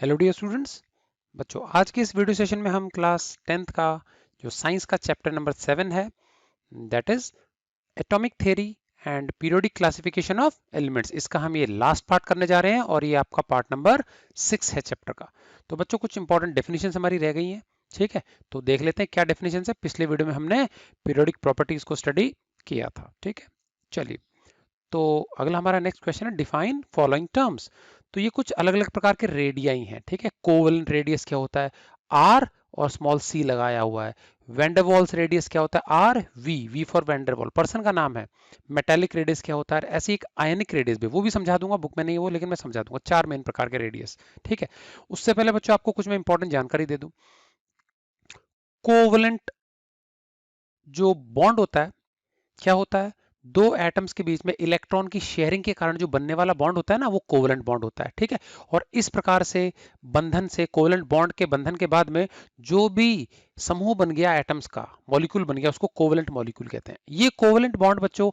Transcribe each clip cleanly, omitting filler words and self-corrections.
Hello dear students. बच्चों, आज के इस वीडियो सेशन में हम क्लास 10th का जो साइंस का चैप्टर नंबर 7 है, that is atomic theory and periodic classification of elements, इसका हम ये लास्ट पार्ट करने जा रहे हैं और ये आपका पार्ट नंबर 6 है चैप्टर का। तो बच्चों, कुछ इंपॉर्टेंट डेफिनेशन हमारी रह गई हैं, ठीक है। तो देख लेते हैं क्या डेफिनेशन है। पिछले वीडियो में हमने पीरियोडिक प्रॉपर्टीज को स्टडी किया था, ठीक है। चलिए, तो अगला हमारा नेक्स्ट क्वेश्चन है डिफाइन फॉलोइंग टर्म्स। तो ये कुछ अलग अलग प्रकार के रेडियाई हैं, ठीक है। कोवेलेंट रेडियस क्या होता है, आर और स्मॉल सी लगाया हुआ है। वेंडरवॉल्स रेडियस क्या होता है, r v, v for van der Waals, person का नाम है। मेटेलिक रेडियस क्या होता है, ऐसी एक आयनिक रेडियस भी, वो भी समझा दूंगा, बुक में नहीं है वो, लेकिन मैं समझा दूंगा। चार मेन प्रकार के रेडियस, ठीक है। उससे पहले बच्चों आपको कुछ मैं इंपॉर्टेंट जानकारी दे दूं। कोवेलेंट जो बॉन्ड होता है, क्या होता है, दो एटम्स के बीच में इलेक्ट्रॉन की शेयरिंग के कारण जो बनने वाला बॉन्ड होता है ना, वो कोवेलेंट बॉन्ड होता है, ठीक है। और इस प्रकार से बंधन से, कोवेलेंट बॉन्ड के बंधन के बाद में जो भी समूह बन गया एटम्स का, मॉलिक्यूल बन गया, उसको कोवेलेंट मॉलिक्यूल कहते हैं। ये कोवेलेंट बॉन्ड बच्चों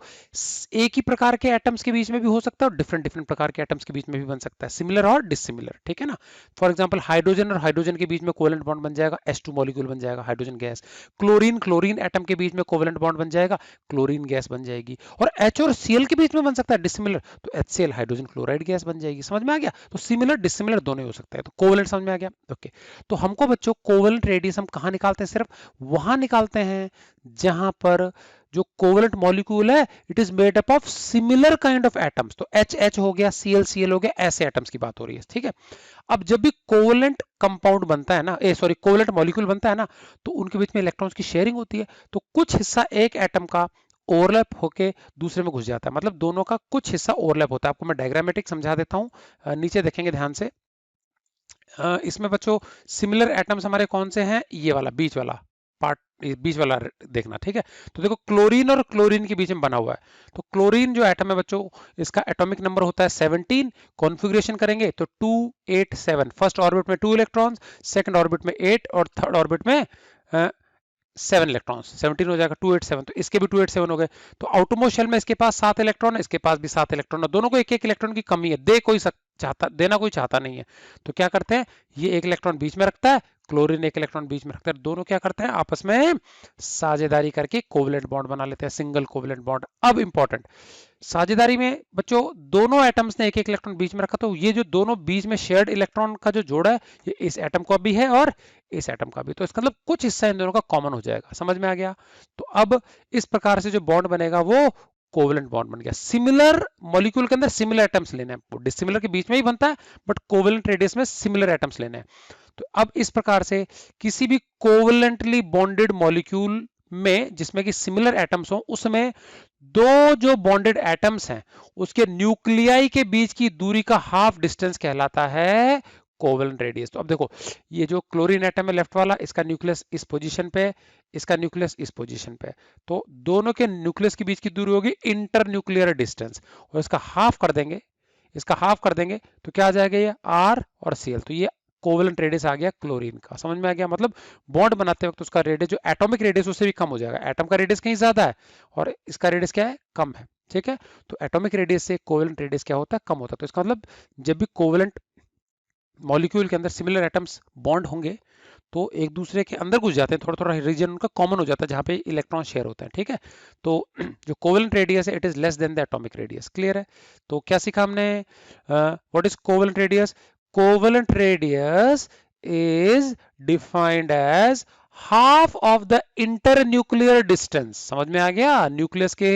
एक ही प्रकार के एटम्स के बीच में भी हो सकता है और डिफरेंट डिफरेंट प्रकार के एटम्स के बीच में भी बन सकता है, सिमिलर और डिसिमिलर, ठीक है ना। फॉर एग्जांपल हाइड्रोजन और हाइड्रोजन के बीच में कोवेलेंट बॉन्ड बन जाएगा, H2 मॉलिक्यूल बन जाएगा, hydrogen gas. Chlorine chlorine atom के बीच में कोवेलेंट बॉन्ड बन जाएगा, क्लोरीन गैस बन जाएगी। और H और Cl के बीच में बन सकता है डिसिमिलर, तो HCl हाइड्रोजन क्लोराइड गैस बन जाएगी। समझ में आ गया। तो सिमिलर डिसिमिलर दोनों हो सकता है। तो कोवेलेंट समझ में आ गया, ओके। तो हमको बच्चों कोवेलेंट रेडियस हम कहाँ निकालते हैं, सिर्फ वहां निकालते हैं जहां पर जो कोवेलेंट मॉलिक्यूल है it is made up of similar kind of atoms. तो एच एच हो गया, Cl Cl हो गया, ऐसे एटम्स की बात हो रही है, ठीक है। अब जब भी कोवेलेंट कंपाउंड बनता है ना, सॉरी कोवेलेंट मॉलिक्यूल बनता है ना, तो उनके बीच में इलेक्ट्रॉन्स की शेयरिंग होती है। तो कुछ हिस्सा एक एटम का ओवरलैप होके दूसरे में घुस जाता है, मतलब दोनों का कुछ हिस्सा ओवरलैप होता है। आपको मैं डायग्रामेटिक समझा देता हूं, नीचे देखेंगे ध्यान से। इसमें बच्चों सिमिलर एटम्स हमारे कौन से हैं, ये वाला बीच वाला पार्ट, बीच वाला देखना, ठीक है। तो देखो क्लोरीन और क्लोरीन के बीच में बना हुआ है। तो क्लोरीन जो एटम है बच्चों, इसका एटॉमिक नंबर होता है 17। कॉन्फ़िगरेशन करेंगे तो 287, फर्स्ट ऑर्बिट में 2 इलेक्ट्रॉन्स, सेकंड ऑर्बिट में 8 और थर्ड ऑर्बिट में 7 इलेक्ट्रॉन्स, 17 हो जाएगा 287। तो इसके भी 287 हो गए। तो आउटरमोस्ट शेल में इसके पास 7 इलेक्ट्रॉन है, इसके पास भी 7 इलेक्ट्रॉन है, दोनों को एक एक इलेक्ट्रॉन की कमी है, देना कोई चाहता नहीं है। तो क्या करते हैं, ये एक इलेक्ट्रॉन बीच में रखता है, क्लोरीन एक इलेक्ट्रॉन बीच में रखता है, दोनों क्या करते हैं आपस में साझेदारी करके कोवेलेंट बॉन्ड बना लेते हैं, सिंगल कोवेलेंट बॉन्ड। अब इंपॉर्टेंट, साझेदारी में बच्चों दोनों एटम्स ने एक एक इलेक्ट्रॉन बीच में रखा, तो ये जो दोनों बीच में शेयर्ड इलेक्ट्रॉन का जो जोड़ा है, ये इस एटम का भी है और इस एटम का भी। तो इसका मतलब कुछ हिस्सा इन दोनों का कॉमन हो जाएगा। समझ में आ गया। तो अब इस प्रकार से जो बॉन्ड बनेगा वो कोवेलेंट बॉन्ड बन गया। सिमिलर मॉलिक्यूल के अंदर सिमिलर एटम्स लेने हैं, वो डिसिमिलर के बीच में ही बनता है, बट कोवेलेंट रेडियस में सिमिलर एटम्स लेने हैं। तो अब इस प्रकार से किसी भी कोवेलेंटली बॉन्डेड मॉलिक्यूल में जिसमें कि सिमिलर एटम्स हो, उसमें दो जो बॉन्डेड एटम्स हैं उसके न्यूक्लियाई के बीच की दूरी का हाफ डिस्टेंस कहलाता है कोवेलेंट रेडियस। तो अब देखो, ये जो क्लोरीन एटम है लेफ्ट वाला, इसका न्यूक्लियस इस पोजीशन पे, इसका न्यूक्लियस इस पोजीशन पे, तो दोनों के न्यूक्लियस के बीच की दूरी होगी इंटर न्यूक्लियर डिस्टेंस, और इसका हाफ कर देंगे, इसका हाफ कर देंगे तो क्या आ जाएगा, ये आर और Cl। तो ये कोवेलेंट रेडियस आ गया क्लोरीन का। समझ में आ गया। मतलब बॉन्ड बनाते वक्त उसका रेडियस जो एटॉमिक रेडियस उससे भी कम हो जाएगा। एटम का रेडियस कहीं ज्यादा है और इसका रेडियस क्या है, कम है, ठीक है। तो एटॉमिक रेडियस से कोवेलेंट रेडियस क्या होता है, कम होता है। तो इसका मतलब जब भी कोवेलेंट मॉलिक्यूल के अंदर सिमिलर एटम्स बॉन्ड होंगे तो एक दूसरे के अंदर घुस जाते हैं, थोड़ा थोड़ा रीजन उनका कॉमन हो जाता है जहां पे इलेक्ट्रॉन शेयर होते हैं, ठीक है। तो जो कोवेलेंट रेडियस है it is less than the atomic radius. Clear है। तो क्या सीखा हमने, what is covalent radius. Covalent radius is defined as half of the internuclear distance. समझ में आ गया, न्यूक्लियस के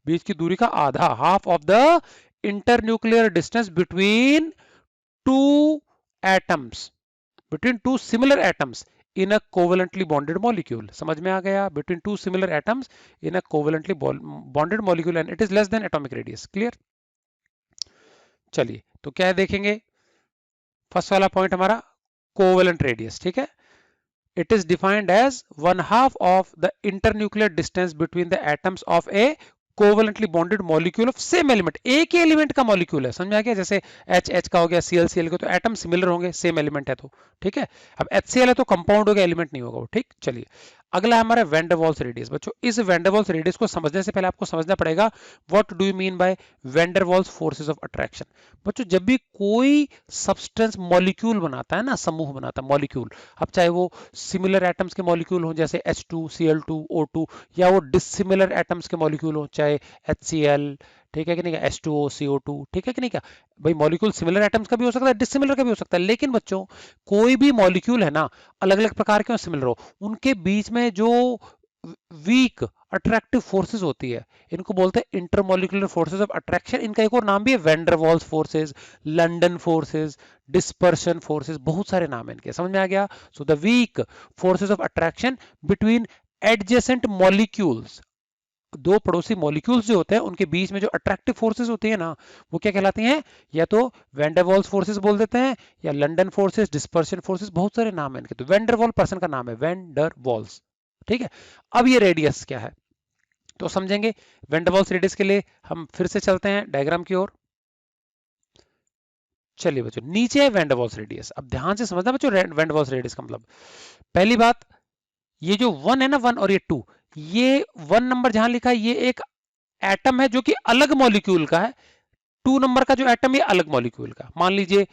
बीच की दूरी का आधा, half of the internuclear distance between two atoms, between two similar atoms in a covalently bonded molecule। समझ में आ गया, between two similar atoms in a covalently bonded molecule and it is less than atomic radius। clear। चलिए, तो क्या है देखेंगे, first वाला पॉइंट हमारा कोवेलेंट रेडियस, ठीक है। It is defined as 1/2 of the internuclear distance between the atoms of a covalently bonded molecule of same element. एक ही एलिमेंट का मॉलिक्यूल है, समझ में आ गया। जैसे एच एच का हो गया, Cl Cl का, तो एटम सिमिलर होंगे, सेम एलिमेंट है तो, ठीक है। अब HCl है तो कंपाउंड हो गया, एलिमेंट नहीं होगा वो, ठीक। चलिए, अगला है हमारा वैन डर वाल्स रेडियस। बच्चों इस वैन डर वाल्स रेडियस को समझने से पहले आपको समझना पड़ेगा what do you mean by van der Waals forces of attraction. बच्चों जब भी कोई सब्सटेंस मॉलिक्यूल बनाता है ना, समूह बनाता है मॉलिक्यूल, अब चाहे वो सिमिलर एटम्स के मॉलिक्यूल हो जैसे H2 Cl2 O2, या वो डिसिमिलर एटम्स के मॉलिक्यूल हो चाहे HCl, ठीक है कि नहीं, H2O CO2, ठीक है कि नहीं, क्या भाई मॉलिक्यूल सिमिलर एटम्स का भी हो सकता है, डिसिमिलर का भी हो सकता है, लेकिन बच्चों कोई भी मॉलिक्यूल है ना, अलग अलग प्रकार के सिमिलर हो, उनके बीच में जो वीक अट्रैक्टिव फोर्सेस होती है इनको बोलते हैं इंटरमॉलिक्यूलर फोर्सेस ऑफ अट्रैक्शन। इनका एक और नाम भी है van der Waals forces, London forces, dispersion forces, बहुत सारे नाम है इनके, समझ में आ गया। So the weak forces of attraction between adjacent molecules, दो पड़ोसी मॉलिक्यूल्स जो होते हैं उनके बीच में जो अट्रैक्टिव फोर्सेस होती है ना, वो क्या कहलाती हैं, या तो वैन डर वाल्स फोर्सेस बोल देते हैं, या लंडन फोर्सेस, डिस्पर्शन फोर्सेस, बहुत सारे नाम है इनके। तो वैन डर वाल पर्सन का नाम है वैन डर वाल्स, ठीक है। अब ये रेडियस क्या है तो समझेंगे। वैन डर वाल्स रेडियस के लिए हम फिर से चलते हैं डायग्राम की ओर। चलिए बच्चों, नीचे है वैन डर वाल्स रेडियस। अब ध्यान से समझना बच्चों, वैन डर वाल्स रेडियस का मतलब, पहली बात, ये जो 1 है ना, 1 और ये 2, ये 1 नंबर जहां लिखा है ये एक एटम है जो कि अलग मॉलिक्यूल का है। 2 नंबर का जो एटम ये अलग मॉलिक्यूल का, मान लीजिए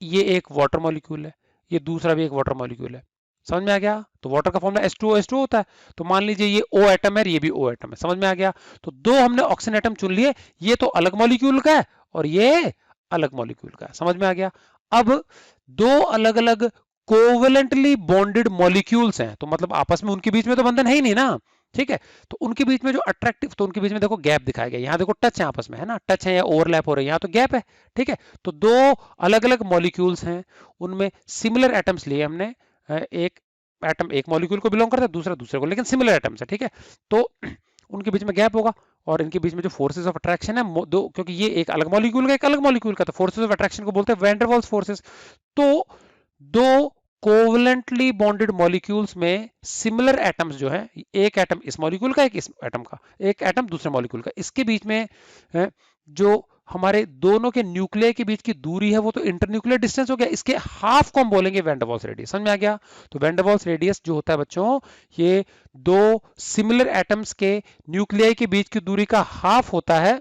ये एक वाटर मॉलिक्यूल है, ये दूसरा भी एक वाटर मॉलिक्यूल है, समझ में आ गया। तो वाटर का फॉर्मूला H2O होता है, तो मान लीजिए ये O एटम है, ये भी O एटम है, समझ में आ गया। तो दो हमने ऑक्सीजन एटम चुन लिए, ये तो अलग मॉलिक्यूल का है और ये अलग मॉलिक्यूल का है, समझ में आ गया। अब दो अलग अलग कोवेलेंटली बॉन्डेड मॉलिक्यूल्स हैं, तो मतलब आपस में उनके बीच में तो बंधन है ही नहीं ना, ठीक है। तो उनके बीच में जो अट्रैक्टिव, तो उनके बीच में देखो गैप दिखाया गया, यहाँ देखो टच है आपस में, है ना, टच है या ओवरलैप हो रहे हैं, यहाँ तो गैप है, ठीक है। तो दो अलग अलग मॉलिक्यूल्स हैं, उनमें सिमिलर एटम्स लिए हमने, एक एटम एक मॉलिक्यूल को बिलोंग करता है, दूसरा दूसरे को, लेकिन सिमिलर एटम्स है, ठीक है। तो उनके बीच में गैप होगा, और इनके बीच में जो फोर्सेस ऑफ अट्रैक्शन है दो, क्योंकि ये एक अलग मॉलिक्यूल का एक अलग मॉलिक्यूल का, तो फोर्सेस ऑफ अट्रैक्शन को बोलते हैं वैन डर वाल्स फोर्सेस। तो दो कोवलेंटली बॉन्डेड मॉलिक्यूल्स में सिमिलर एटम्स जो है, एक एटम इस मॉलिक्यूल का, एक इस एटम का, एक एटम दूसरे मॉलिक्यूल का, इसके बीच में जो हमारे दोनों के न्यूक्लियर के बीच की दूरी है वो तो इंटरन्यूक्लियर डिस्टेंस हो गया, इसके हाफ को हम बोलेंगे वैन डर वाल्स रेडियस, समझ में आ गया। तो वैन डर वाल्स रेडियस जो होता है बच्चों, ये दो सिमिलर एटम्स के न्यूक्लियर के बीच की दूरी का हाफ होता है,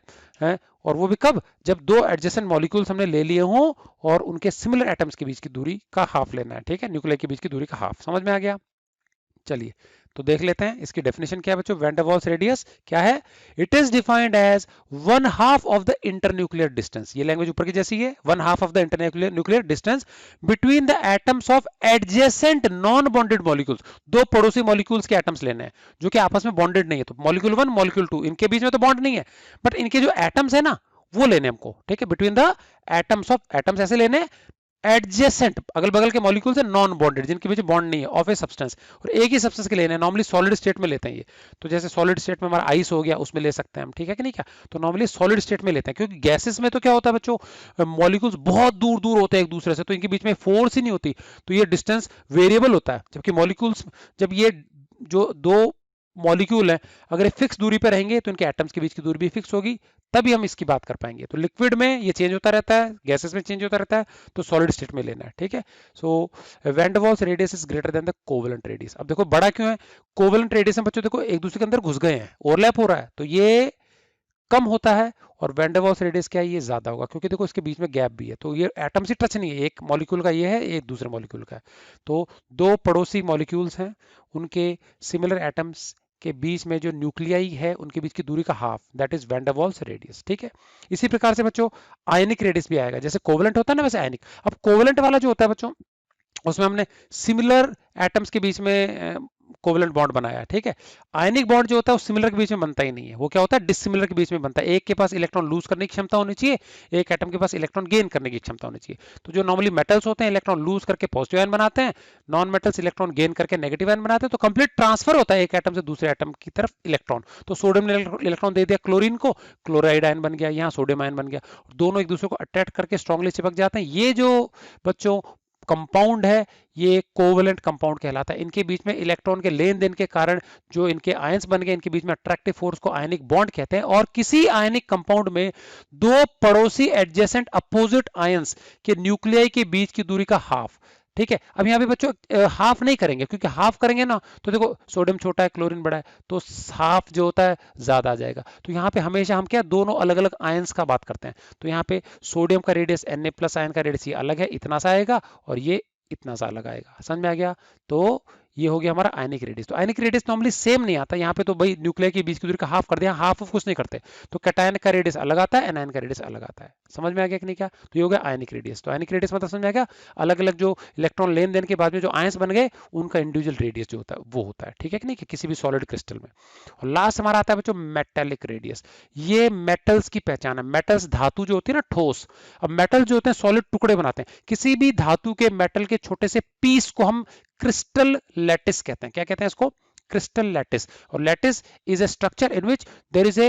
और वो भी कब, जब दो एडजेसेंट मॉलिक्यूल्स हमने ले लिए हों और उनके सिमिलर एटम्स के बीच की दूरी का हाफ लेना है, ठीक है, न्यूक्लियर के बीच की दूरी का हाफ, समझ में आ गया। चलिए तो देख लेते हैं इसकी डेफिनेशन क्या है बच्चों। वैन डर वाल्स रेडियस क्या है, it is defined as 1/2 of the internuclear distance, ये लैंग्वेज ऊपर की जैसी है, 1/2 of the internuclear distance between the atoms of adjacent non bonded molecules, दो पड़ोसी मॉलिक्यूल्स के एटम्स लेने हैं जो कि आपस में बॉन्डेड नहीं है, तो मॉलिक्यूल 1 मॉलिक्यूल 2 इनके बीच में तो बॉन्ड नहीं है, बट इनके जो एटम्स है ना वो लेने हमको, ठीक है, between the atoms of, atoms ऐसे लेने एडजेसेंट अगल बगल के मॉलिक्यूल्स है, नॉन बॉन्डेड जिनके बीच बॉन्ड नहीं है, ऑफ ए सब्सटेंस, और एक ही सब्सटेंस के लेने हैं, नॉर्मली सॉलिड स्टेट में लेते हैं ये, तो जैसे सॉलिड स्टेट में हमारा आइस हो गया उसमें ले सकते हैं हम, ठीक है कि नहीं, क्या तो नॉर्मली सॉलिड स्टेट में लेते हैं, क्योंकि गैसेस में तो क्या होता है बच्चों, मॉलिक्यूल्स बहुत दूर दूर होते हैं एक दूसरे से, तो इनके बीच में फोर्स ही नहीं होती, तो ये डिस्टेंस वेरिएबल होता है, जबकि मॉलिक्यूल्स, जब ये जो दो मॉलिक्यूल है अगर ये फिक्स दूरी पर रहेंगे तो इनके एटम्स के बीच की दूरी भी फिक्स होगी, तभी हम इसकी बात कर पाएंगे। तो लिक्विड में ये चेंज होता रहता है, गैसेस में चेंज होता रहता है, तो सॉलिड स्टेट में लेना है, ठीक है। So van der Waals radius is greater than the covalent radius. अब देखो बड़ा क्यों है, कोवेलेंट रेडियस में बच्चों देखो एक दूसरे के अंदर घुस गए हैं, ओवरलैप हो रहा है, तो ये कम होता है, और वैन डर वाल्स रेडियस क्या है, ये ज्यादा होगा, क्योंकि देखो इसके बीच में गैप भी है, तो ये एटम से टच नहीं है, एक मॉलिक्यूल का ये है, एक दूसरे मॉलिक्यूल का है, तो दो पड़ोसी मॉलिक्यूल्स हैं, उनके सिमिलर एटम्स के बीच में जो न्यूक्लियाई है उनके बीच की दूरी का half, that is van der Waals radius, ठीक है। इसी प्रकार से बच्चों आयनिक रेडियस भी आएगा, जैसे कोवेलेंट होता है ना वैसे आयनिक। अब कोवेलेंट वाला जो होता है बच्चों, उसमें हमने सिमिलर एटम्स के बीच में कोवेलेंट बॉन्ड बनाया है, ठीक है। आयनिक बॉन्ड जो होता है वो सिमिलर के बीच में बनता ही नहीं है, वो क्या होता है, डिसिमिलर के बीच में बनता है, एक के पास इलेक्ट्रॉन लूज करने की क्षमता होनी चाहिए, एक एटम के पास इलेक्ट्रॉन गेन करने की क्षमता होनी चाहिए। तो जो नॉर्मली मेटल्स होते हैं इलेक्ट्रॉन लूज करके पॉजिटिव आयन बनाते हैं, नॉन मेटल्स इलेक्ट्रॉन गेन करके नेगेटिव आयन बनाते हैं, तो कंप्लीट ट्रांसफर होता है एक एटम से दूसरे एटम की तरफ इलेक्ट्रॉन। तो सोडियम ने इलेक्ट्रॉन दे दिया क्लोरीन को, क्लोराइड आयन बन गया, यहाँ सोडियम आयन बन गया, दोनों एक दूसरे को अट्रैक्ट करके स्ट्रांगली चिपक जाते हैं। ये जो बच्चों कंपाउंड है ये कोवेलेंट कंपाउंड कहलाता है, इनके बीच में इलेक्ट्रॉन के लेन देन के कारण जो इनके आयंस बन गए, इनके बीच में अट्रैक्टिव फोर्स को आयनिक बॉन्ड कहते हैं। और किसी आयनिक कंपाउंड में दो पड़ोसी एडजेसेंट अपोजिट आयंस के न्यूक्लियाई के बीच की दूरी का हाफ, ठीक है। अब यहाँ पे बच्चों हाफ नहीं करेंगे, क्योंकि हाफ करेंगे ना तो देखो सोडियम छोटा है क्लोरीन बड़ा है, तो हाफ जो होता है ज्यादा आ जाएगा। तो यहाँ पे हमेशा हम क्या दोनों अलग अलग आयंस का बात करते हैं। तो यहाँ पे सोडियम का रेडियस Na+ आयन का रेडियस ये अलग है, इतना सा आएगा, और ये इतना सा अलग आएगा। समझ में आ गया? तो ये हो गया हमारा आयनिक रेडियस। तो आयनिक रेडियस नॉर्मली सेम नहीं आता, यहाँ पे तो भाई न्यूक्लियर के बीच की दूरी का हाफ कर दिया, हाफ ऑफ कुछ नहीं करते। तो कैटायन का रेडियस अलग आता है, एनायन का रेडियस अलग आता है। समझ में आ गया कि नहीं? क्या तो ये हो गया आयनिक रेडियस। तो आयनिक रेडियस मतलब समझ में आ गया, अलग अलग जो इलेक्ट्रॉन लेन देन के बाद में जो आयंस बन गए उनका इंडिविजुअल रेडियस जो होता है वो होता है। ठीक है कि नहीं, कि किसी भी सॉलिड क्रिस्टल में। और लास्ट हमारा आता है बच्चों मेटेलिक रेडियस। ये मेटल्स की पहचान है। मेटल्स धातु जो होती है ना, ठोस। अब मेटल जो होते हैं सॉलिड टुकड़े बनाते हैं, किसी भी धातु के मेटल के छोटे से पीस को हम क्रिस्टल लैटिस कहते हैं। क्या कहते हैं इसको? Crystal lattice. और lattice is a structure in which there is an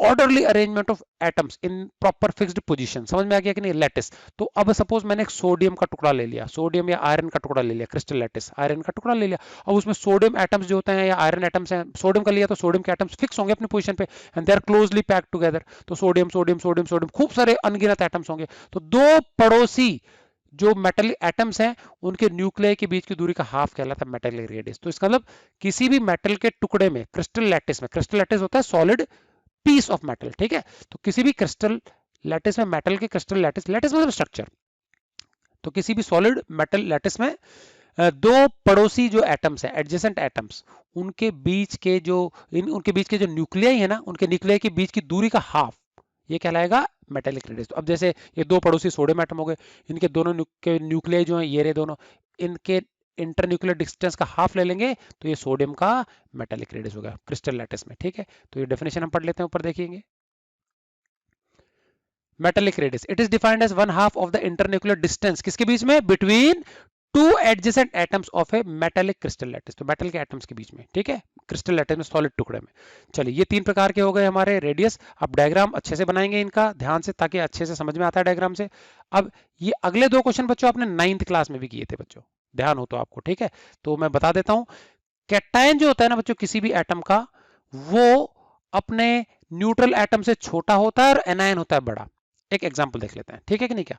orderly arrangement of atoms in proper fixed position. समझ में आ गया कि नहीं? लैटिस। तो अब सपोज मैंने एक सोडियम का टुकड़ा ले लिया, सोडियम या आयरन का टुकड़ा ले लिया, क्रिस्टल लैटिस आयरन का टुकड़ा ले लिया। अब उसमें सोडियम एटम्स जो होते हैं या आयरन एटम्स हैं, सोडियम का लिया तो सोडियम के एटम्स फिक्स होंगे अपनी पोजीशन पे, and they are closely packed together. तो सोडियम सोडियम सोडियम सोडियम खूब सारे अनगिनत एटम्स होंगे। तो दो पड़ोसी जो मेटल एटम्स हैं उनके न्यूक्लियर के बीच की दूरी का हाफ कहलाता है मेटेलिक रेडियस। तो इसका मतलब किसी भी मेटल के टुकड़े में, क्रिस्टल लैटिस होता है सॉलिड पीस ऑफ मेटल। ठीक है, तो किसी भी क्रिस्टल लैटिस में, मेटल के क्रिस्टल लैटिस, लैटिस मतलब स्ट्रक्चर, तो किसी भी सॉलिड मेटल लैटिस में दो पड़ोसी जो एटम्स है, एडजेसेंट एटम्स, उनके बीच के जो न्यूक्लियाई है ना, उनके न्यूक्लियाई के बीच की दूरी का हाफ, ये कहलाएगा मेटेलिक रेडियस। तो अब जैसे ये दो पड़ोसी सोडियम एटम हो गए, इनके दोनों के न्यूक्लियाई जो है ये रहे दोनों, इनके इंटरन्यूक्लियर डिस्टेंस का हाफ ले लेंगे तो ये सोडियम का मेटेलिक रेडियस हो गया क्रिस्टल लैटिस में। ठीक है, तो ये डेफिनेशन हम पढ़ लेते हैं, ऊपर देखिएंगे। Metallic radius, it is defined as 1/2 of the internuclear distance, किसके बीच में? Between two adjacent atoms of a metallic crystal lattice. तो मेटल के एटम्स के बीच में। ठीक है, क्रिस्टल लैटिस में, सॉलिड टुकड़े में। चलिए, ये तीन प्रकार के हो गए हमारे रेडियस। अब डायग्राम अच्छे से बनाएंगे इनका ध्यान से, ताकि अच्छे से समझ में आता है डायग्राम से। अब ये अगले दो क्वेश्चन बच्चों आपने 9th क्लास में भी किए थे बच्चों, ध्यान हो तो आपको। ठीक है, तो मैं बता देता हूं। कैटायन जो होता है ना बच्चों किसी भी एटम का, वो अपने न्यूट्रल एटम से छोटा होता है और एनायन होता है बड़ा। एक एग्जांपल देख लेते हैं, ठीक है कि नहीं? क्या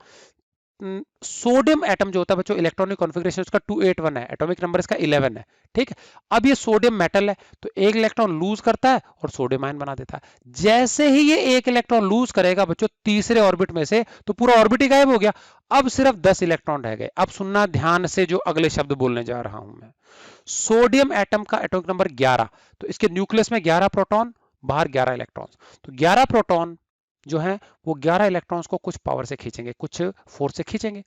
सोडियम एटम जो होता है बच्चों, इलेक्ट्रॉनिक कॉन्फ़िगरेशन उसका 281 है, एटॉमिक नंबर इसका 11 है। ठीक है, अब ये सोडियम मेटल है, तो एक इलेक्ट्रॉन लूज करता है और सोडियम आयन बना देता है। जैसे ही ये एक इलेक्ट्रॉन लूज करेगा बच्चों तीसरे ऑर्बिट में से, तो पूरा ऑर्बिट ही गायब हो गया। अब सिर्फ 10 इलेक्ट्रॉन रह गए। अब सुनना ध्यान से जो अगले शब्द बोलने जा रहा हूं मैं। सोडियम एटम का एटॉमिक नंबर 11, तो इसके न्यूक्लियस में 11 प्रोटॉन, बाहर 11 इलेक्ट्रॉन। तो 11 प्रोटॉन जो है वो 11 इलेक्ट्रॉन्स को कुछ पावर से खींचेंगे, कुछ फोर्स से खींचेंगे।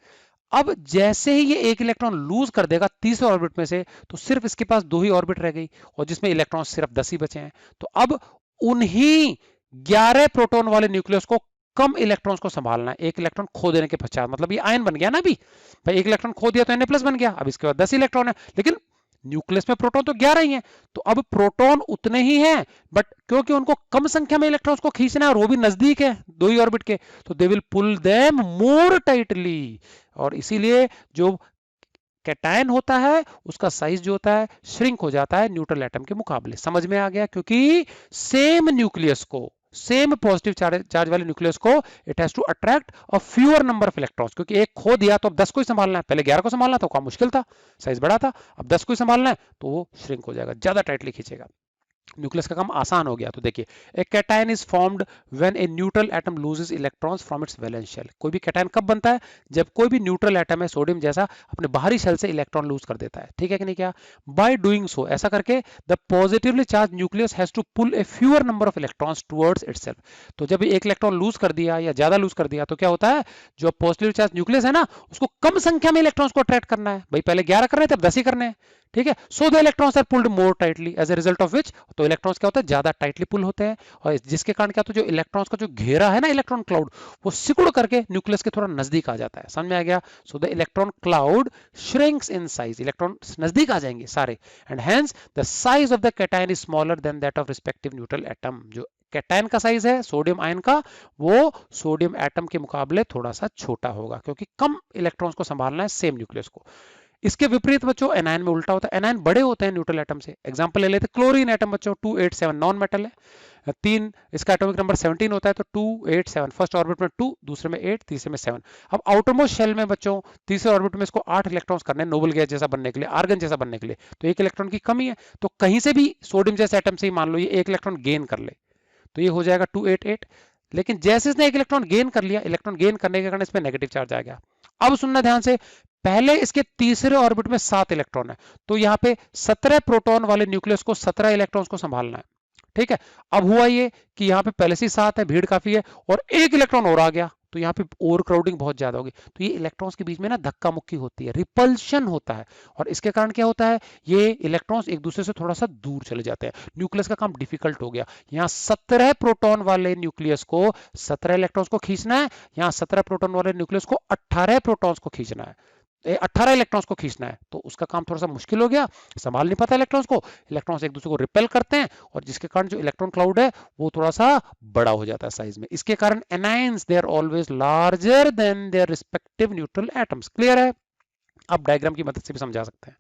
अब जैसे ही ये एक इलेक्ट्रॉन लूज कर देगा तीसरे ऑर्बिट में से, तो सिर्फ इसके पास 2 ही ऑर्बिट रह गई, और जिसमें इलेक्ट्रॉन सिर्फ 10 ही बचे हैं। तो अब उन्हीं 11 प्रोटॉन वाले न्यूक्लियस को कम इलेक्ट्रॉन्स को संभालना है एक इलेक्ट्रॉन खो देने के पश्चात। मतलब ये आयन बन गया ना, अभी भाई एक इलेक्ट्रॉन खो दिया तो Na+ बन गया। अब इसके बाद 10 इलेक्ट्रॉन है, लेकिन न्यूक्लियस में प्रोटॉन तो 11 ही है। तो अब प्रोटॉन उतने ही हैं, बट क्योंकि उनको कम संख्या में इलेक्ट्रॉन्स को खींचना है और वो भी नजदीक है 2 ही ऑर्बिट के, तो they will pull them more tightly. और इसीलिए जो कैटायन होता है उसका साइज जो होता है श्रिंक हो जाता है न्यूट्रल एटम के मुकाबले। समझ में आ गया? क्योंकि सेम न्यूक्लियस को, सेम पॉजिटिव चार्ज वाले न्यूक्लियस को, it has to attract a fewer number of electrons. क्योंकि एक खो दिया तो अब 10 को ही संभालना है, पहले 11 को संभालना तो काम मुश्किल था, साइज बड़ा था। अब 10 को ही संभालना है तो वो श्रिंक हो जाएगा, ज्यादा टाइटली खींचेगा, न्यूक्लियस का काम आसान हो गया। तो देखिए, a cation is formed when a neutral atom loses electrons from its valence shell. कोई भी कैटायन कब बनता है? जब कोई भी न्यूट्रल एटम है सोडियम जैसा अपने बाहरी शेल से इलेक्ट्रॉन लूज कर देता है। ठीक है कि नहीं? क्या बाय डूइंग सो, ऐसा करके the positively charged nucleus has to pull a fewer number of electrons towards itself. तो जब एक इलेक्ट्रॉन लूज कर दिया या ज्यादा लूज कर दिया तो क्या होता है, जो पॉजिटिवली चार्ज न्यूक्लियस है ना, उसको कम संख्या में इलेक्ट्रॉन्स को अट्रैक्ट करना है। भाई पहले 11 कर रहे थे, अब 10 ही करने हैं। ठीक है, so the electrons are pulled more tightly, as a result of which, तो इलेक्ट्रॉन्स क्या होता है, ज्यादा टाइटली पुल होते हैं, और जिसके कारण क्या होता है, जो इलेक्ट्रॉन्स का जो घेरा है ना, इलेक्ट्रॉन क्लाउड, वो सिकुड़ करके न्यूक्लियस के थोड़ा नजदीक आ जाता है। समझ में आ गया? So the electron cloud shrinks in size, electron नजदीक आ जाएंगे सारे, and hence the size of the cation is smaller than that of respective neutral atom. जो कैटायन का साइज है सोडियम आयन का, वो सोडियम एटम के मुकाबले थोड़ा सा छोटा होगा, क्योंकि कम इलेक्ट्रॉन्स को संभालना है सेम न्यूक्लियस को। इसके विपरीत बच्चों एनायन में उल्टा होता है, एनायन बड़े होते हैं न्यूट्रल एटम से। एग्जांपल ले लेते हैं क्लोरीन एटम बच्चों 287 नॉन मेटल है, 3 इसका एटॉमिक नंबर 17 होता है, तो 287 फर्स्ट ऑर्बिट में 2, दूसरे में 8, तीसरे में 7। अब आउटरमोस्ट शेल में बच्चों तीसरे ऑर्बिट में इसको 8 इलेक्ट्रॉन्स करने हैं नोबल गैस जैसा बनने के लिए, आर्गन जैसा बनने के लिए, तो एक इलेक्ट्रॉन की कमी है। तो कहीं से भी सोडियम जैसे एटम से ही मान लो ये एक इलेक्ट्रॉन गेन कर ले, तो ये हो जाएगा 288। लेकिन जैसे इसने एक इलेक्ट्रॉन गेन कर लिया, इलेक्ट्रॉन गेन करने के कारण इस पर नेगेटिव चार्ज आ गया। अब सुनना ध्यान से, पहले इसके तीसरे ऑर्बिट में 7 इलेक्ट्रॉन है, तो यहाँ पे 17 प्रोटॉन वाले न्यूक्लियस को 17 इलेक्ट्रॉन्स को संभालना है, ठीक है। अब हुआ ये कि यहाँ पे पहले से 7 है, भीड़ काफी है, और एक इलेक्ट्रॉन और आ गया, तो यहाँ पे ओवर क्राउडिंग बहुत ज्यादा होगी, तो ये इलेक्ट्रॉन्स के बीच में ना धक्का मुक्की होती है, रिपल्शन होता है, और इसके कारण क्या होता है, ये इलेक्ट्रॉन्स एक दूसरे से थोड़ा सा दूर चले जाते हैं, न्यूक्लियस का काम डिफिकल्ट हो गया। यहाँ 17 प्रोटॉन वाले न्यूक्लियस को 17 इलेक्ट्रॉन्स को खींचना है, यहाँ 17 प्रोटॉन वाले न्यूक्लियस को 18 प्रोटॉन्स को खींचना है, 18 इलेक्ट्रॉन्स को खींचना है, तो उसका काम थोड़ा सा मुश्किल हो गया, संभाल नहीं पाता इलेक्ट्रॉन्स को, इलेक्ट्रॉन्स एक दूसरे को रिपेल करते हैं, और जिसके कारण जो इलेक्ट्रॉन क्लाउड है वो थोड़ा सा बड़ा हो जाता है साइज में। इसके कारण anions they are always larger than their respective neutral atoms. Clear है? आप डायग्राम की मदद से भी समझा सकते हैं।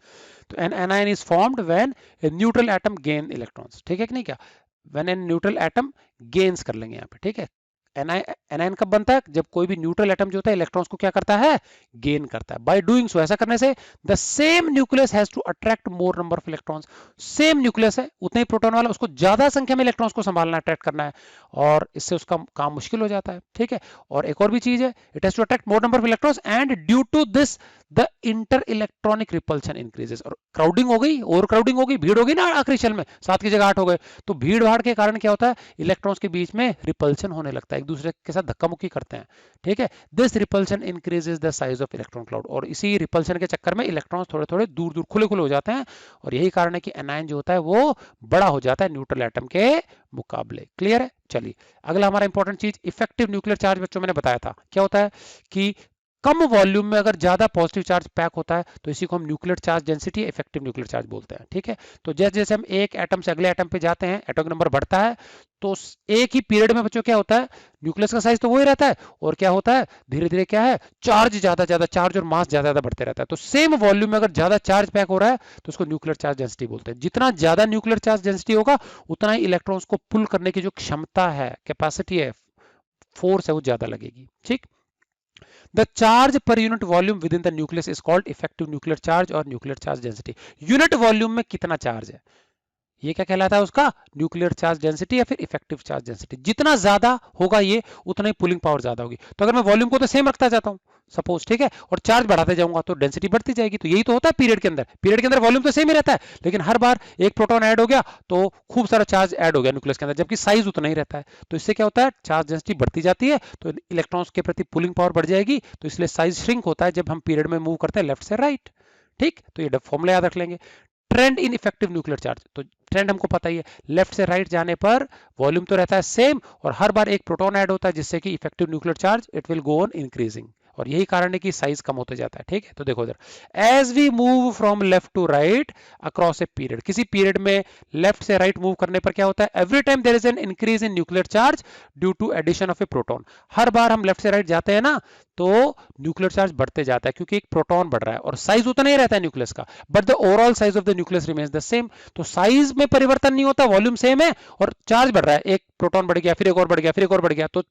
तो an anion is formed when a neutral atom gain electrons, ठीक है कि नहीं, क्या when an neutral atom gains कर लेंगे यहाँ पे, ठीक है। एनायन कब बनता है, जब कोई भी न्यूट्रल एटम जो होता है इलेक्ट्रॉन्स को क्या करता है, गेन करता है। बाय डूइंग सो, ऐसा करने से the same nucleus has to attract more number of electrons, same nucleus है उतने ही प्रोटॉन वाला, उसको ज्यादा संख्या में इलेक्ट्रॉन्स को संभालना, अट्रैक्ट करना है, और इससे उसका काम मुश्किल हो जाता है, ठीक है। और एक और भी चीज है, it has to attract more number of electrons and due to this the inter electronic repulsion increases, और क्राउडिंग हो गई, ओवर क्राउडिंग हो गई, भीड़ हो गई ना आखिरी शेल में, 7 की जगह 8 हो गए, तो भीड़ भाड़ के कारण क्या होता है, इलेक्ट्रॉन्स के बीच में रिपल्शन होने लगता है, एक दूसरे के साथ धक्का मुक्की करते हैं, ठीक है। This repulsion increases the size of electron cloud, और इसी रिपल्शन के चक्कर में इलेक्ट्रॉन्स थोड़े थोड़े दूर दूर खुले खुले हो जाते हैं, और यही कारण है कि एनायन जो होता है वो बड़ा हो जाता है न्यूट्रल एटम के मुकाबले। क्लियर है? चलिए अगला हमारा इंपॉर्टेंट चीज इफेक्टिव न्यूक्लियर चार्ज, बच्चों मैंने बताया था क्या होता है कि कम वॉल्यूम में अगर ज्यादा पॉजिटिव चार्ज पैक होता है तो इसी को हम nuclear charge density effective nuclear charge बोलते हैं, ठीक है। तो जैसे जैसे हम एक एटम से अगले एटम पे जाते हैं, एटॉमिक नंबर बढ़ता है, तो एक ही पीरियड में बच्चों क्या होता है, न्यूक्लियस का साइज तो वही रहता है, और क्या होता है धीरे धीरे क्या है, चार्ज ज्यादा चार्ज और मास ज्यादा ज्यादा बढ़ते रहता है। तो सेम वॉल्यूम में अगर ज्यादा चार्ज पैक हो रहा है तो उसको न्यूक्लियर चार्ज डेंसिटी बोलते हैं। जितना ज्यादा न्यूक्लियर चार्ज डेंसिटी होगा उतना ही इलेक्ट्रॉन्स को पुल करने की जो क्षमता है, कैपेसिटी है, फोर्स है, वो ज्यादा लगेगी, ठीक। The charge per unit volume within the nucleus is called effective nuclear charge और nuclear charge density। Unit volume में कितना चार्ज है, ये क्या कहलाता है उसका, न्यूक्लियर चार्ज डेंसिटी या फिर इफेक्टिव चार्ज डेंसिटी। जितना ज्यादा होगा ये, उतना ही पुलिंग पावर ज्यादा होगी। तो अगर मैं वॉल्यूम को तो सेम रखता जाता हूँ सपोज, ठीक है, और चार्ज बढ़ाते जाऊंगा तो डेंसिटी बढ़ती जाएगी। तो यही तो होता है पीरियड के अंदर, पीरियड के अंदर वॉल्यूम तो सेम ही रहता है, लेकिन हर बार एक प्रोटॉन ऐड हो गया तो खूब सारा चार्ज ऐड हो गया न्यूक्लियस के अंदर, जबकि साइज उतना ही रहता है। तो इससे क्या होता है, चार्ज डेंसिटी बढ़ती जाती है, तो इलेक्ट्रॉन्स के प्रति पुलिंग पावर बढ़ जाएगी, तो इसलिए साइज श्रिंक होता है जब हम पीरियड में मूव करते हैं लेफ्ट से राइट, ठीक। तो ये फॉर्मूला याद रख लेंगे। Trend in effective nuclear charge, तो ट्रेंड हमको पता ही है, लेफ्ट से राइट जाने पर वॉल्यूम तो रहता है सेम, और हर बार एक प्रोटॉन ऐड होता है, जिससे कि effective nuclear charge it will go on increasing, और यही कारण है कि साइज कम होते जाता है, ठीक है। तो देखो इधर, as we move from left to right across a period, किसी पीरियड में लेफ्ट से राइट मूव करने पर क्या होता है, every time there is an increase in nuclear charge due to addition of a proton. हर बार हम लेफ्ट से राइट जाते हैं ना, तो न्यूक्लियर चार्ज बढ़ते जाता है, क्योंकि एक प्रोटॉन बढ़ रहा है, और साइज उतना ही रहता है न्यूक्लियस का, but the overall size of the nucleus remains the same. तो साइज में परिवर्तन नहीं होता, वॉल्यूम सेम है, और चार्ज बढ़ रहा है, एक प्रोटॉन बढ़ गया, फिर एक और बढ़ गया, फिर एक और बढ़ गया, तो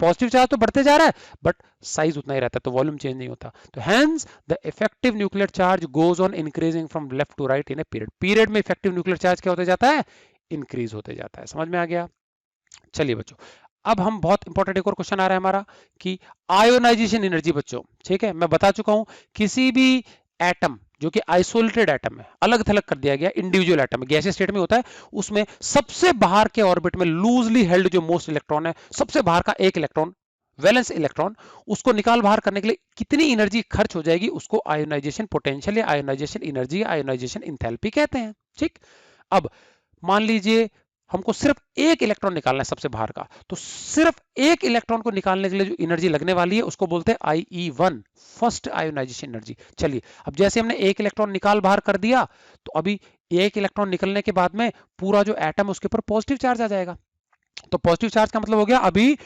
पॉजिटिव चार्ज तो बढ़ते जा रहा है, बट साइज उतना ही रहता है, तो वॉल्यूम चेंज नहीं होता। तो hence the effective nuclear charge goes on increasing from left to right in a period. Period में इफेक्टिव न्यूक्लियर चार्ज क्या होते जाता है, इंक्रीज होते जाता है। समझ में आ गया? चलिए बच्चों, अब हम बहुत इंपॉर्टेंट एक और क्वेश्चन आ रहा है हमारा कि आयोनाइजेशन एनर्जी। बच्चों ठीक है, मैं बता चुका हूं किसी भी एटम जो कि आइसोलेटेड एटम है, अलग थलग कर दिया गया, इंडिविजुअल एटम है, गैसीय स्टेट में होता है, उसमें सबसे बाहर के ऑर्बिट में लूजली हेल्ड जो मोस्ट इलेक्ट्रॉन है, सबसे बाहर का एक इलेक्ट्रॉन, वैलेंस इलेक्ट्रॉन, उसको निकाल बाहर करने के लिए कितनी एनर्जी खर्च हो जाएगी, उसको आयोनाइजेशन पोटेंशियल या आयोनाइजेशन एनर्जी या आयोनाइजेशन इंथैल्पी कहते हैं। ठीक, अब मान लीजिए हमको सिर्फ एक इलेक्ट्रॉन निकालना है सबसे बाहर का, तो सिर्फ एक इलेक्ट्रॉन को निकालने के लिए जो एनर्जी लगने वाली है उसको बोलते हैं IE1, फर्स्ट आयोनाइजेशन एनर्जी। चलिए, अब जैसे हमने एक इलेक्ट्रॉन निकाल बाहर कर दिया, तो अभी एक इलेक्ट्रॉन निकलने के बाद में पूरा जो एटम उसके ऊपर पॉजिटिव चार्ज आ जाएगा। तो पॉजिटिव चार्ज का मतलब हो गया अभी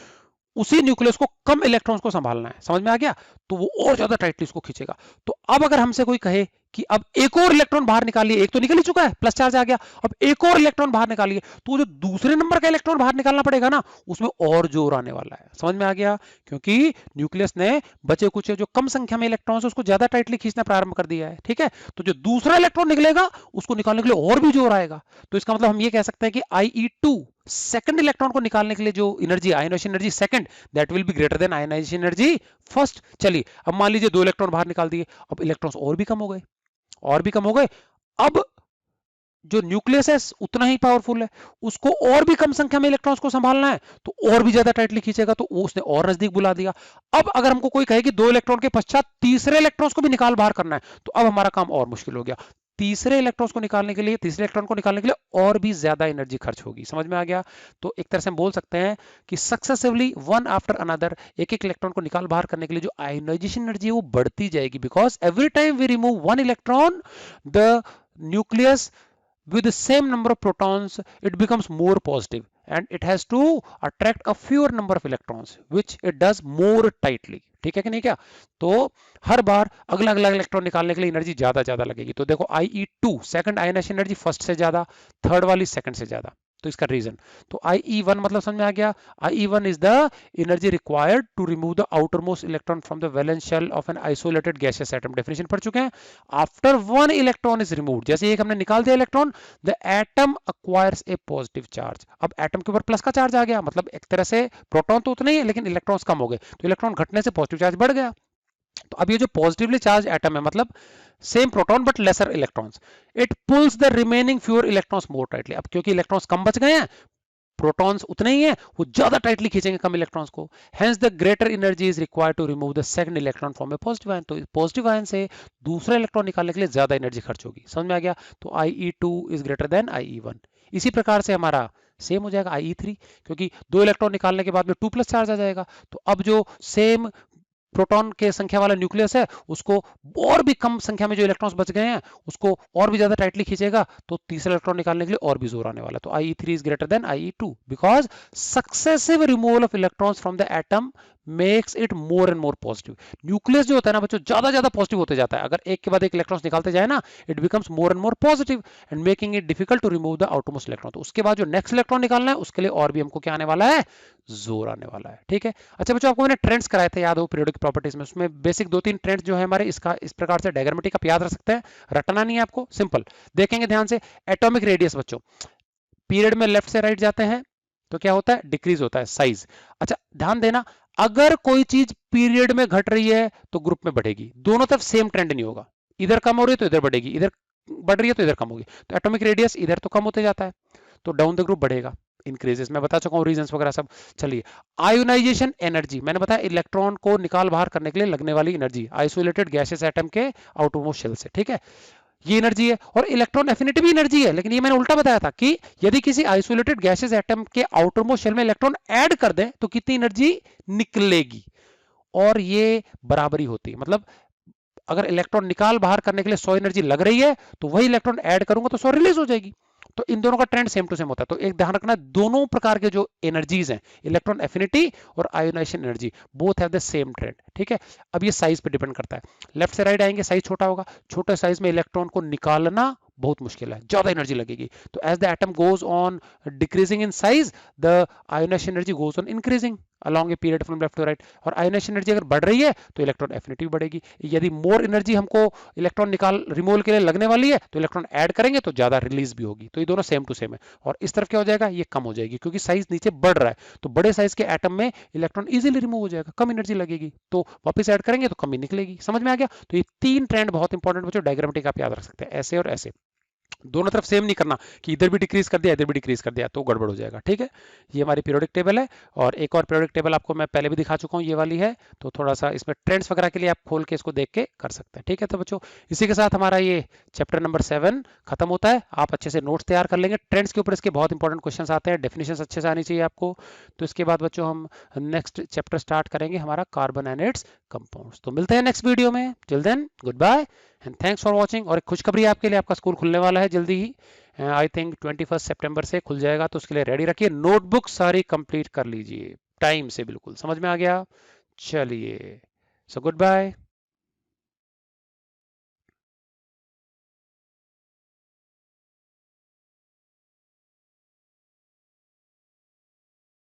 उसी न्यूक्लियस को कम इलेक्ट्रॉन्स को संभालना है, समझ में आ गया? तो वो और ज्यादा टाइटली इसको खींचेगा। तो अब अगर हमसे कोई कहे कि अब एक और इलेक्ट्रॉन बाहर निकालिए, एक तो निकल ही चुका है, प्लस चार्ज आ गया, अब एक और इलेक्ट्रॉन बाहर निकालिए, तो जो दूसरे नंबर का इलेक्ट्रॉन बाहर निकालना पड़ेगा ना, उसमें और जोर आने वाला है। समझ में आ गया? क्योंकि न्यूक्लियस ने बचे कुछ जो कम संख्या में इलेक्ट्रॉन्स उसको ज्यादा टाइटली खींचना प्रारंभ कर दिया है, ठीक है? तो जो दूसरा इलेक्ट्रॉन निकलेगा उसको निकालने के लिए और भी जोर आएगा। तो इसका मतलब हम ये कह सकते हैं कि IE2 सेकंड इलेक्ट्रॉन को निकालने के लिए जो energy, ionization energy second, that will be greater than ionization energy first. चलिए अब मान लीजिए 2 इलेक्ट्रॉन बाहर निकाल दिए, अब इलेक्ट्रॉन्स और भी कम हो गए, और भी कम हो गए। अब जो न्यूक्लियस है उतना ही पावरफुल है, उसको और भी कम संख्या में इलेक्ट्रॉन्स को संभालना है, तो और भी ज्यादा टाइटली खींचेगा, तो वो उसने और नजदीक बुला दिया। अब अगर हमको कोई कहे कि 2 इलेक्ट्रॉन के पश्चात तीसरे इलेक्ट्रॉन्स को भी निकाल बाहर करना है, तो अब हमारा काम और मुश्किल हो गया। तीसरे इलेक्ट्रॉन्स को निकालने के लिए, तीसरे इलेक्ट्रॉन को निकालने के लिए और भी ज्यादा एनर्जी खर्च होगी। समझ में आ गया? तो एक तरह से हम बोल सकते हैं कि सक्सेसिवली वन आफ्टर अनदर एक एक इलेक्ट्रॉन को निकाल बाहर करने के लिए जो आयोनाइजेशन एनर्जी है वो बढ़ती जाएगी, because every time we remove one electron the nucleus with the same number of protons it becomes more positive and it has to attract a fewer number of electrons which it does more tightly। ठीक है कि नहीं? क्या तो हर बार अगला अगला electron निकालने के लिए एनर्जी ज्यादा ज्यादा लगेगी। तो देखो IE2 second ionization energy first से ज्यादा, थर्ड वाली सेकंड से ज्यादा, तो इसका रीजन। तो IE1 मतलब समझ में आ गया? IE1 is the energy required to remove the outermost electron from the valence shell of an isolated gaseous atom। Definition पढ़ चुके हैं। After one electron is removed, जैसे एक हमने निकाल दिया electron, the atom acquires A positive charge. अब atom के ऊपर प्लस का चार्ज आ गया, मतलब एक तरह से प्रोटॉन तो उतने ही है लेकिन इलेक्ट्रॉन्स कम हो गए, तो इलेक्ट्रॉन घटने से पॉजिटिव चार्ज बढ़ गया। तो अब ये जो पॉजिटिवली चार्ज एटम है, मतलब same proton but lesser electrons, it pulls the remaining fewer electrons more tightly. अब क्योंकि इलेक्ट्रॉन्स कम बच गए हैं, प्रोटॉन्स उतने ही हैं, वो ज्यादा टाइटली खींचेंगे कम इलेक्ट्रॉन्स को। Hence the greater energy is required to remove the second electron from a positive ion. तो पॉजिटिव आयन से दूसरा इलेक्ट्रॉन निकालने के लिए ज्यादा एनर्जी खर्च होगी। समझ में आ गया? तो IE2 is greater then IE1। इसी प्रकार से हमारा सेम हो जाएगा IE3, क्योंकि 2 इलेक्ट्रॉन निकालने के बाद में 2 प्लस चार्ज आ जाएगा। तो अब जो सेम प्रोटॉन के संख्या वाला न्यूक्लियस है उसको और भी कम संख्या में जो इलेक्ट्रॉन्स बच गए हैं उसको और भी ज्यादा टाइटली खींचेगा, तो तीसरा इलेक्ट्रॉन निकालने के लिए और भी जोर आने वाला है। तो IE3 is greater then IE2 because successive removal of electrons from the atom makes it more and more positive. Nucleus जो होता है ना बच्चों, ज्यादा ज्यादा पॉजिटिव होते जाता है। अगर एक के बाद एक इलेक्ट्रॉन्स निकालते जाए ना, it becomes more and more positive and making it difficult to remove the outermost electron. तो उसके बाद जो नेक्स्ट इलेक्ट्रॉन निकालना है उसके लिए और भी हमको क्या आने वाला है? जोर आने वाला है। ठीक है? अच्छा बच्चों, आपको मैंने ट्रेंड्स कराए थे, याद हो, पीरियोडिक प्रॉपर्टीज में, उसमें बेसिक 2-3 ट्रेंड्स जो है हमारे, इसका इस प्रकार से डायग्रामेटिक आप याद रख सकते हैं, रटना नहीं है आपको, सिंपल देखेंगे ध्यान से। एटॉमिक रेडियस बच्चों, पीरियड में लेफ्ट से राइट जाते हैं तो क्या होता है? डिक्रीज होता है साइज। अच्छा ध्यान देना, अगर कोई चीज पीरियड में घट रही है तो ग्रुप में बढ़ेगी, दोनों तरफ सेम ट्रेंड नहीं होगा, इधर कम हो रही है तो इधर बढ़ेगी, इधर बढ़ रही है तो इधर कम होगी। तो एटॉमिक रेडियस इधर तो कम होते जाता है, तो डाउन द ग्रुप बढ़ेगा, इंक्रीजेस। मैं बता चुका हूँ रीजंस वगैरह सब। चलिए, आयोनाइजेशन एनर्जी, मैंने बताया इलेक्ट्रॉन को निकाल बाहर करने के लिए लगने वाली एनर्जी आइसोलेटेड गैसेस एटम के आउटरमोस्ट शेल से। ठीक है? ये एनर्जी है, और इलेक्ट्रॉन एफिनिटी भी एनर्जी है, लेकिन ये मैंने उल्टा बताया था कि यदि किसी आइसोलेटेड गैसेस एटम के आउटरमोस्ट शेल में इलेक्ट्रॉन ऐड कर दें तो कितनी एनर्जी निकलेगी, और ये बराबरी होती है। मतलब अगर इलेक्ट्रॉन निकाल बाहर करने के लिए 100 एनर्जी लग रही है तो वही इलेक्ट्रॉन ऐड करूंगा तो 100 रिलीज हो जाएगी। तो इन दोनों का ट्रेंड सेम टू सेम होता है। तो एक ध्यान रखना, दोनों प्रकार के जो एनर्जीज हैं, इलेक्ट्रॉन एफिनिटी और ionization energy, both have the same trend. ठीक है? अब ये साइज पे डिपेंड करता है, लेफ्ट से राइट आएंगे साइज छोटा होगा, छोटे साइज में इलेक्ट्रॉन को निकालना बहुत मुश्किल है, ज्यादा एनर्जी लगेगी। तो as the atom goes on decreasing in size, the ionization energy goes on increasing along a period from left to right। और आयोनाइजेशन एनर्जी अगर बढ़ रही है तो इलेक्ट्रॉन एफिनिटी बढ़ेगी। यदि मोर एनर्जी हमको इलेक्ट्रॉन निकाल रिमूवल के लिए लगने वाली है तो इलेक्ट्रॉन ऐड करेंगे तो ज्यादा रिलीज भी होगी। तो ये दोनों सेम टू सेम है, और इस तरफ क्या हो जाएगा? ये कम हो जाएगी, क्योंकि साइज नीचे बढ़ रहा है। तो बड़े साइज के एटम में इलेक्ट्रॉन इजीली रिमूव हो जाएगा, कम एनर्जी लगेगी, तो वापस ऐड करेंगे तो कम ही निकलेगी। समझ में आ गया? तो ये 3 ट्रेंड बहुत इंपॉर्टेंट बच्चों, डायग्रामेटिक आप याद रख सकते हैं, ऐसे और ऐसे, दोनों तरफ सेम नहीं करना कि इधर भी डिक्रीज कर दिया इधर भी डिक्रीज कर दिया तो गड़बड़ हो जाएगा। ठीक है? ये हमारी पीरियोडिक टेबल है, और एक और पीरियोडिक टेबल आपको मैं पहले भी दिखा चुका हूँ, ये वाली है। तो थोड़ा सा इसमें ट्रेंड्स वगैरह के लिए आप खोल के इसको देख के कर सकते हैं। ठीक है? तो बच्चों, इसी के साथ हमारा ये चैप्टर नंबर 7 खत्म होता है। आप अच्छे से नोट्स तैयार कर लेंगे, ट्रेंड्स के ऊपर इसके बहुत इंपॉर्टेंट क्वेश्चन आते हैं, डेफिनेशन अच्छे से आनी चाहिए आपको। तो इसके बाद बच्चों हम नेक्स्ट चैप्टर स्टार्ट करेंगे हमारा कार्बन एंड इट्स कंपाउंड्स। तो मिलते हैं नेक्स्ट वीडियो में, till then good bye and thanks for watching. और एक खुशखबरी आपके लिए, आपका स्कूल खुलने वाला है जल्दी ही, आई थिंक 21 सितंबर से खुल जाएगा, तो उसके लिए रेडी रखिए, नोटबुक सारी कंप्लीट कर लीजिए। टाइम से। बिल्कुल समझ में आ गया। चलिए, सो गुड बाय।